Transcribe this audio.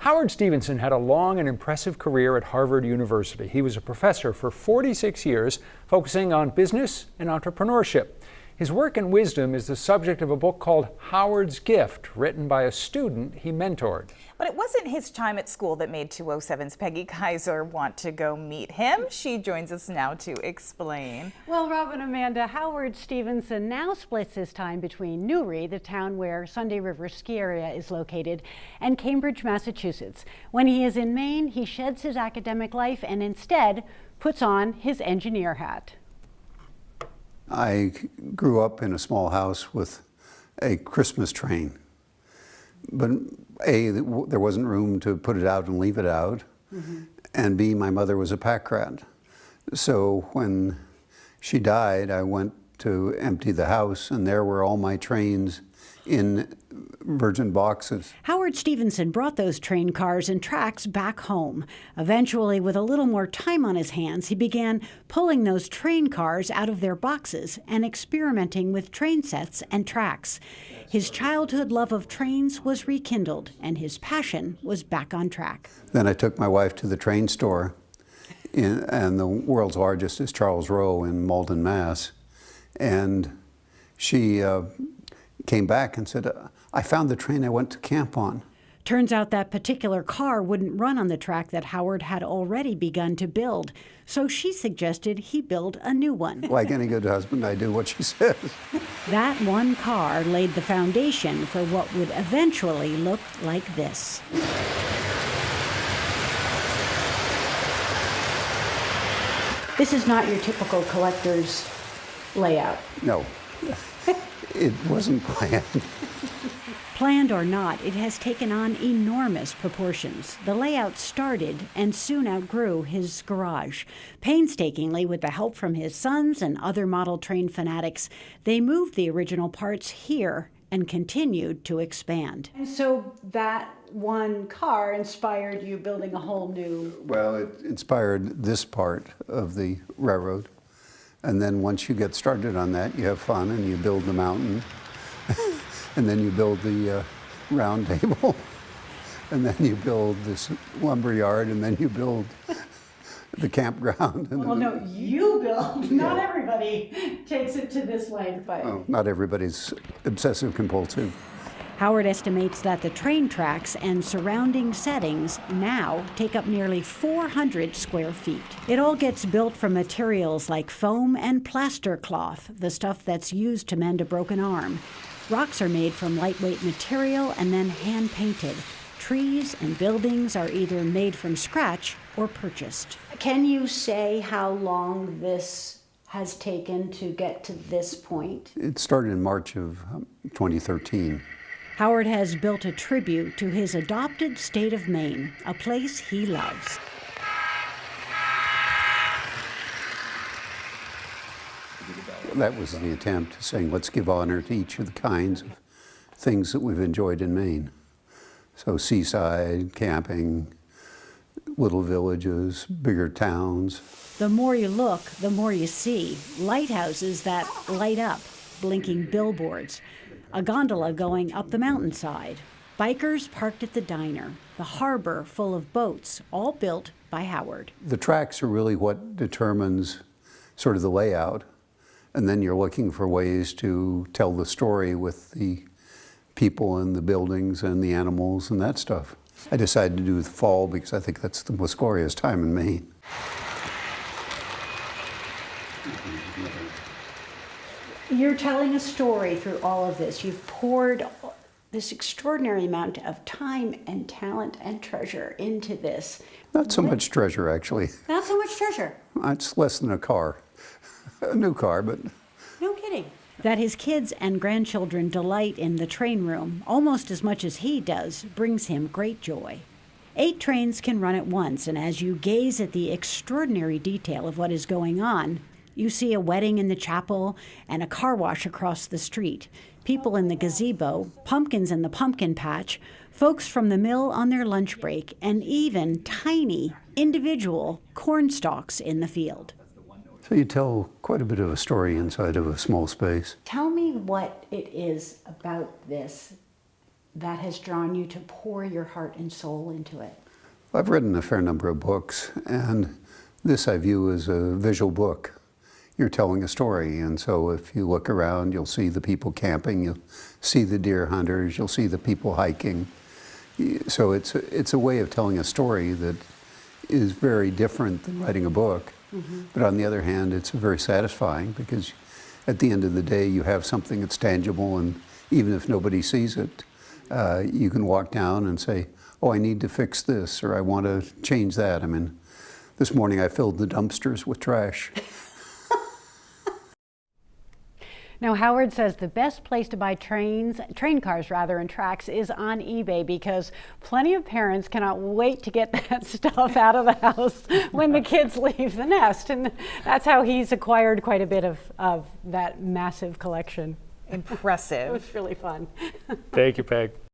Howard Stevenson had a long and impressive career at Harvard University. He was a professor for 46 years, focusing on business and entrepreneurship. His work and wisdom is the subject of a book called Howard's Gift, written by a student he mentored. But it wasn't his time at school that made 207's Peggy Kaiser want to go meet him. She joins us now to explain. Well, Rob and Amanda, Howard Stevenson now splits his time between Newry, the town where Sunday River Ski Area is located, and Cambridge, Massachusetts. When he is in Maine, he sheds his academic life and instead puts on his engineer hat. I grew up in a small house with a Christmas train, but A, there wasn't room to put it out and leave it out, and B, my mother was a pack rat. So when she died, I went to empty the house, and there were all my trains in virgin boxes. Howard Stevenson brought those train cars and tracks back home. Eventually, with a little more time on his hands, he began pulling those train cars out of their boxes and experimenting with train sets and tracks. His childhood love of trains was rekindled, and his passion was back on track. Then I took my wife to the train store, and the world's largest is Charles Row in Malden, Mass. And she came back and said, I found the train I went to camp on. Turns out that particular car wouldn't run on the track that Howard had already begun to build. So she suggested he build a new one. Like any good husband, I do what she says. That one car laid the foundation for what would eventually look like this. This is not your typical collector's layout. No, it wasn't planned. Planned or not, it has taken on enormous proportions. The layout started and soon outgrew his garage. Painstakingly, with the help from his sons and other model train fanatics, they moved the original parts here and continued to expand. And so that one car inspired you building a whole new... Well, it inspired this part of the railroad. And then once you get started on that, you have fun and you build the mountain. And then you build the round table. And then you build this lumber yard, and then you build the campground. And well, no, you build. Not everybody takes it to this length. But oh, not everybody's obsessive compulsive. Howard estimates that the train tracks and surrounding settings now take up nearly 400 square feet. It all gets built from materials like foam and plaster cloth, the stuff that's used to mend a broken arm. Rocks are made from lightweight material and then hand-painted. Trees and buildings are either made from scratch or purchased. Can you say how long this has taken to get to this point? It started in March of 2013. Howard has built a tribute to his adopted state of Maine, a place he loves. That was the attempt, saying let's give honor to each of the kinds of things that we've enjoyed in Maine. So seaside, camping, little villages, bigger towns. The more you look, the more you see. Lighthouses that light up, blinking billboards. A gondola going up the mountainside. Bikers parked at the diner. The harbor full of boats, all built by Howard. The tracks are really what determines sort of the layout. And then you're looking for ways to tell the story with the people and the buildings and the animals and that stuff. I decided to do the fall because I think that's the most glorious time in Maine. You're telling a story through all of this. You've poured this extraordinary amount of time and talent and treasure into this. Not so much treasure, actually. Not so much treasure. It's less than a car. A new car, but... No kidding. That his kids and grandchildren delight in the train room almost as much as he does brings him great joy. 8 trains can run at once, and as you gaze at the extraordinary detail of what is going on, you see a wedding in the chapel and a car wash across the street, people in the gazebo, pumpkins in the pumpkin patch, folks from the mill on their lunch break, and even tiny, individual corn stalks in the field. So you tell quite a bit of a story inside of a small space. Tell me what it is about this that has drawn you to pour your heart and soul into it? I've written a fair number of books, and this I view as a visual book. You're telling a story, and so if you look around, you'll see the people camping, you'll see the deer hunters, you'll see the people hiking. So it's a way of telling a story that is very different than writing a book. But on the other hand, it's very satisfying because at the end of the day, you have something that's tangible, and even if nobody sees it, you can walk down and say, oh, I need to fix this, or I want to change that. I mean, this morning I filled the dumpsters with trash. Now, Howard says the best place to buy train cars and tracks is on eBay because plenty of parents cannot wait to get that stuff out of the house when the kids leave the nest. And that's how he's acquired quite a bit of that massive collection. Impressive. It was really fun. Thank you, Peg.